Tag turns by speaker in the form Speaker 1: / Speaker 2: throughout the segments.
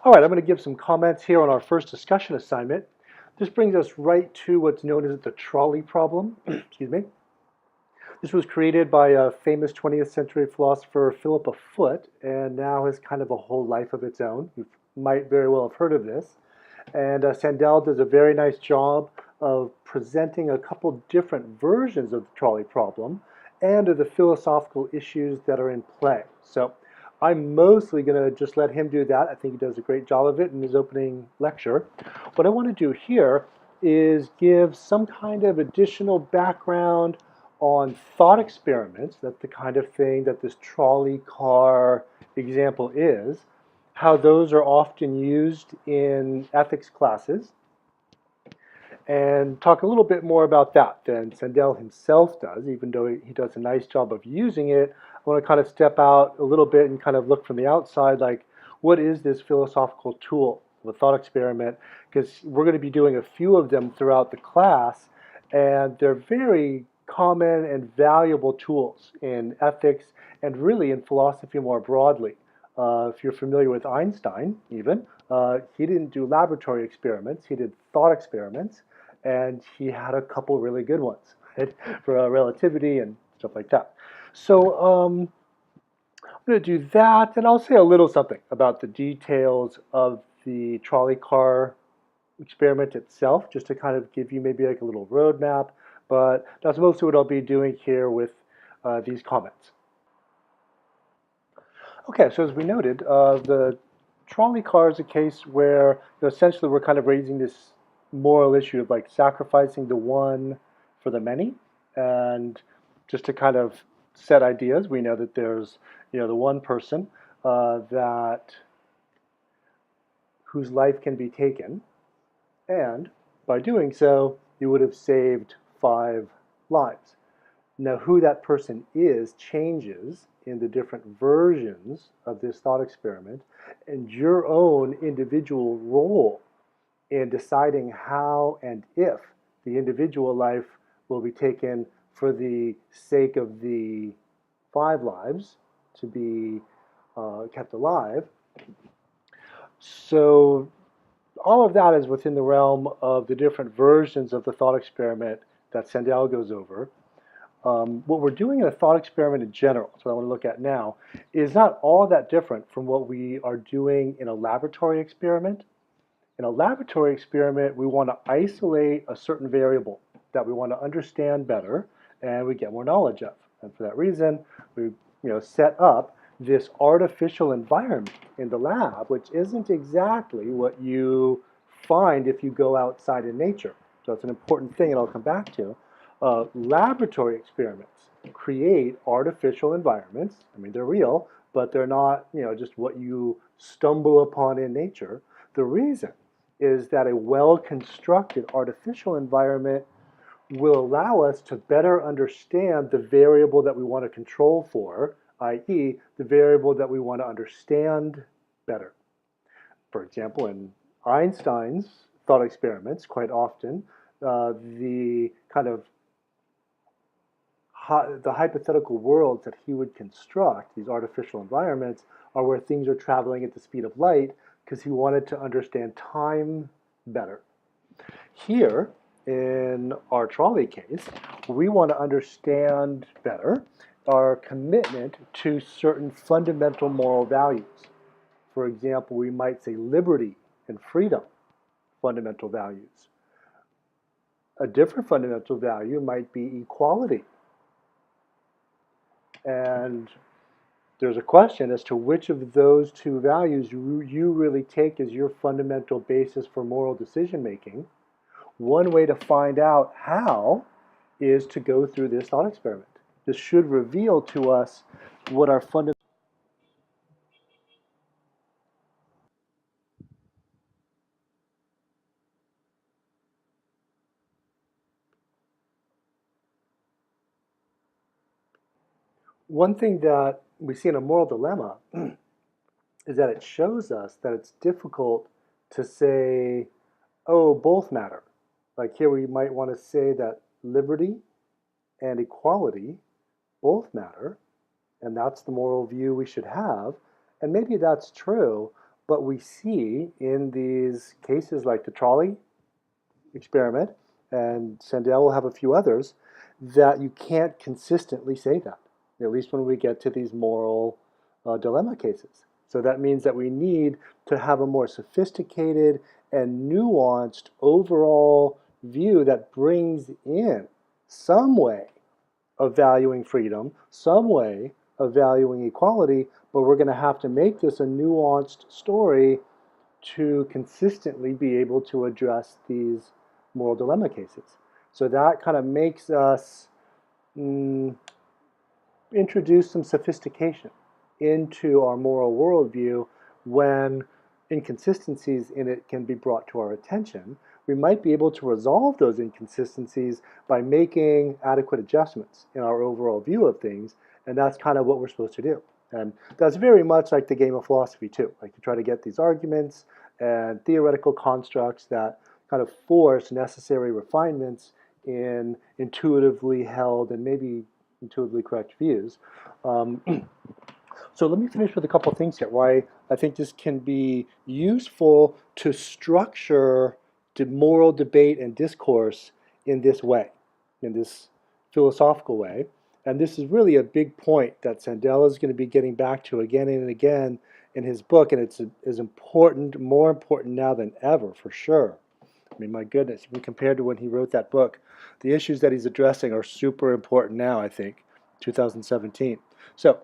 Speaker 1: All right, I'm going to give some comments here on our first discussion assignment. This brings us right to what's known as the trolley problem. Excuse me. This was created by a famous 20th century philosopher, Philip Foot, and now has kind of a whole life of its own. You might very well have heard of this. And Sandel does a very nice job of presenting a couple different versions of the trolley problem and of the philosophical issues that are in play. So I'm mostly going to just let him do that. I think he does a great job of it in his opening lecture. What I want to do here is give some kind of additional background on thought experiments. That's the kind of thing that this trolley car example is, how those are often used in ethics classes, and talk a little bit more about that than Sandel himself does, even though he does a nice job of using it. I want to kind of step out a little bit and kind of look from the outside, like, what is this philosophical tool, the thought experiment? Because we're going to be doing a few of them throughout the class, and they're very common and valuable tools in ethics and really in philosophy more broadly. If you're familiar with Einstein, even, he didn't do laboratory experiments, he did thought experiments, and he had a couple really good ones, right, for relativity and stuff like that. So I'm going to do that, and I'll say a little something about the details of the trolley car experiment itself, just to kind of give you maybe like a little roadmap, but that's mostly what I'll be doing here with these comments. Okay, so as we noted, the trolley car is a case where essentially we're kind of raising this moral issue of like sacrificing the one for the many. And just to kind of set ideas, we know that there's the one person that whose life can be taken, and by doing so, you would have saved 5 lives. Now, who that person is changes in the different versions of this thought experiment, and your own individual role in deciding how and if the individual life will be taken for the sake of the 5 lives to be kept alive. So all of that is within the realm of the different versions of the thought experiment that Sandel goes over. What we're doing in a thought experiment in general, so what I want to look at now, is not all that different from what we are doing in a laboratory experiment. In a laboratory experiment, we want to isolate a certain variable that we want to understand better and we get more knowledge of. And for that reason, we set up this artificial environment in the lab, which isn't exactly what you find if you go outside in nature. So it's an important thing, and I'll come back to. Laboratory experiments create artificial environments. I mean, they're real, but they're not, just what you stumble upon in nature. The reason is that a well-constructed artificial environment will allow us to better understand the variable that we want to control for, i.e., the variable that we want to understand better. For example, in Einstein's thought experiments, quite often, the kind of the hypothetical worlds that he would construct, these artificial environments, are where things are traveling at the speed of light because he wanted to understand time better. Here, in our trolley case, we want to understand better our commitment to certain fundamental moral values. For example, we might say liberty and freedom, fundamental values. A different fundamental value might be equality. And there's a question as to which of those 2 values you really take as your fundamental basis for moral decision making. One way to find out how is to go through this thought experiment. This should reveal to us what our fundamental. One thing that we see in a moral dilemma is that it shows us that it's difficult to say, oh, both matter. Like here we might want to say that liberty and equality both matter, and that's the moral view we should have. And maybe that's true, But we see in these cases like the Trolley experiment, and Sandel will have a few others, that you can't consistently say that, at least when we get to these moral dilemma cases. So that means that we need to have a more sophisticated and nuanced overall view that brings in some way of valuing freedom, some way of valuing equality, but we're going to have to make this a nuanced story to consistently be able to address these moral dilemma cases. So that kind of makes us introduce some sophistication into our moral worldview when inconsistencies in it can be brought to our attention. We might be able to resolve those inconsistencies by making adequate adjustments in our overall view of things, and that's kind of what we're supposed to do. And that's very much like the game of philosophy too, like to try to get these arguments and theoretical constructs that kind of force necessary refinements in intuitively held and maybe intuitively correct views. So let me finish with a couple of things here, why I think this can be useful to structure the moral debate and discourse in this way, in this philosophical way. And this is really a big point that Sandel is going to be getting back to again and again in his book, and it's as important, more important now than ever, for sure. I mean, my goodness, when compared to when he wrote that book, the issues that he's addressing are super important now, I think, 2017. So,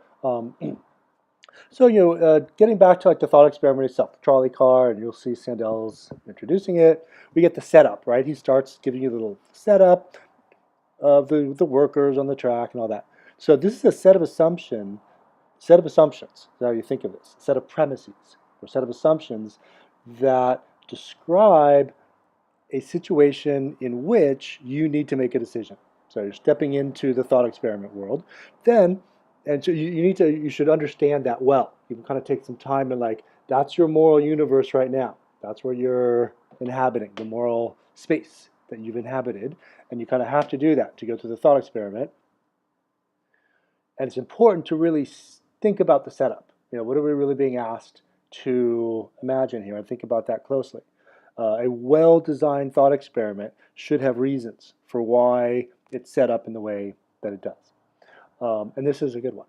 Speaker 1: getting back to like the thought experiment itself, the trolley car, and you'll see Sandel's introducing it. We get the setup, right? He starts giving you a little setup of the workers on the track and all that. So this is a set of assumptions. Is how you think of this. A set of premises, or a set of assumptions that describe a situation in which you need to make a decision. So you're stepping into the thought experiment world. Then, and so you should understand that well. You can kind of take some time and that's your moral universe right now. That's where you're inhabiting, the moral space that you've inhabited. And you kind of have to do that to go through the thought experiment. And it's important to really think about the setup. What are we really being asked to imagine here? And think about that closely. A well-designed thought experiment should have reasons for why it's set up in the way that it does. And this is a good one.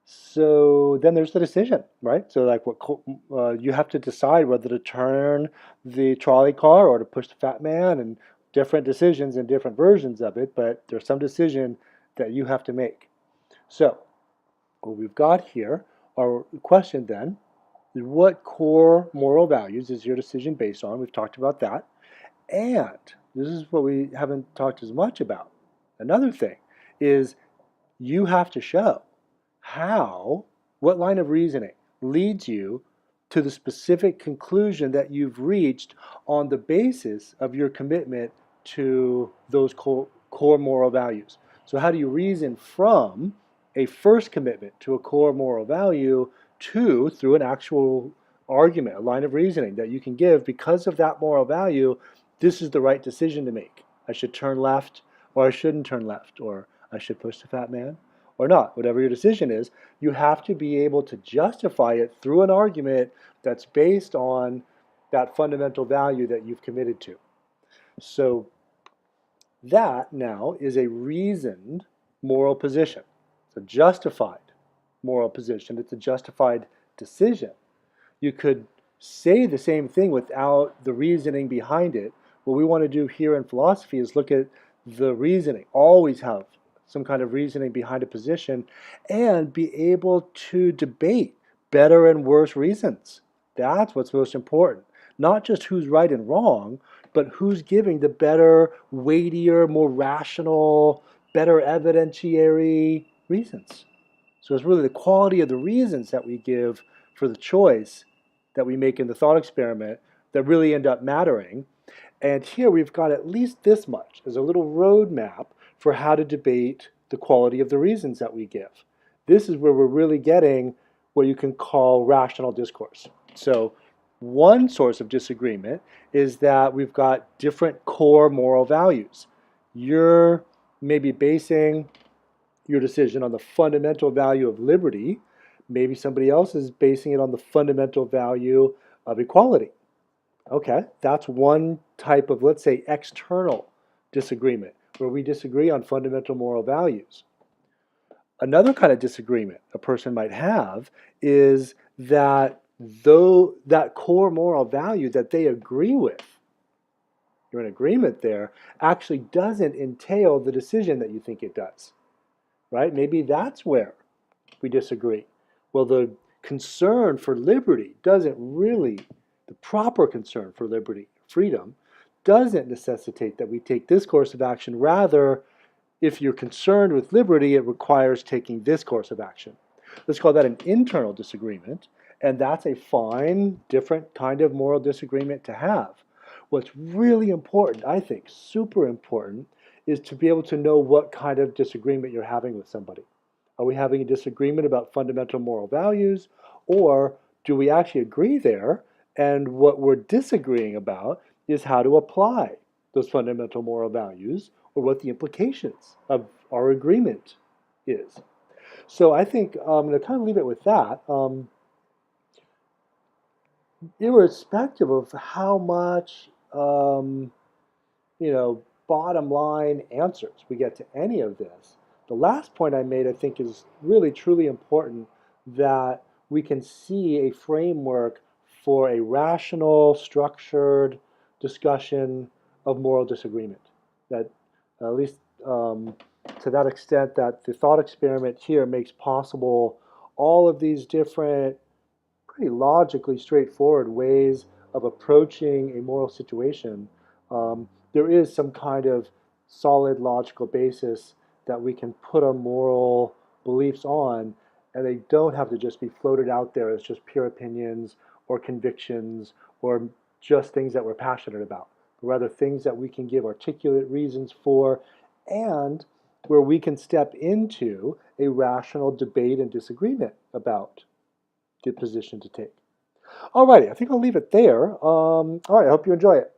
Speaker 1: So then there's the decision, right? So you have to decide whether to turn the trolley car or to push the fat man, and different decisions and different versions of it, but there's some decision that you have to make. So what we've got here, our question then, what core moral values is your decision based on? We've talked about that. And this is what we haven't talked as much about. Another thing is you have to show what line of reasoning leads you to the specific conclusion that you've reached on the basis of your commitment to those core moral values. So how do you reason from a first commitment to a core moral value through an actual argument, a line of reasoning that you can give because of that moral value, this is the right decision to make. I should turn left, or I shouldn't turn left, or I should push the fat man, or not. Whatever your decision is, you have to be able to justify it through an argument that's based on that fundamental value that you've committed to. So that now is a reasoned moral position. It's a justified moral position. It's a justified decision. You could say the same thing without the reasoning behind it. What we want to do here in philosophy is look at the reasoning. Always have some kind of reasoning behind a position and be able to debate better and worse reasons. That's what's most important. Not just who's right and wrong, but who's giving the better, weightier, more rational, better evidentiary reasons. So it's really the quality of the reasons that we give for the choice that we make in the thought experiment that really end up mattering. And here we've got at least this much as a little roadmap for how to debate the quality of the reasons that we give. This is where we're really getting what you can call rational discourse. So one source of disagreement is that we've got different core moral values. You're maybe basing your decision on the fundamental value of liberty. Maybe somebody else is basing it on the fundamental value of equality. Okay, that's one type of, let's say, external disagreement, where we disagree on fundamental moral values. Another kind of disagreement a person might have is that though that core moral value that they agree with, you're in agreement there, actually doesn't entail the decision that you think it does, right? Maybe that's where we disagree. Well, the concern for liberty doesn't really, the proper concern for liberty, freedom, doesn't necessitate that we take this course of action. Rather, if you're concerned with liberty, it requires taking this course of action. Let's call that an internal disagreement, and that's a fine, different kind of moral disagreement to have. What's really important, I think, super important, is to be able to know what kind of disagreement you're having with somebody. Are we having a disagreement about fundamental moral values, or do we actually agree there, and what we're disagreeing about is how to apply those fundamental moral values, or what the implications of our agreement is. So I think I'm going to kind of leave it with that. Irrespective of how much bottom line answers we get to any of this, the last point I made, I think, is really truly important, that we can see a framework for a rational, structured discussion of moral disagreement. That at least to that extent, that the thought experiment here makes possible all of these different, pretty logically straightforward ways of approaching a moral situation. There is some kind of solid logical basis that we can put our moral beliefs on, and they don't have to just be floated out there as just pure opinions or convictions or just things that we're passionate about, but rather things that we can give articulate reasons for, and where we can step into a rational debate and disagreement about the position to take. Alrighty, I think I'll leave it there. All right, I hope you enjoy it.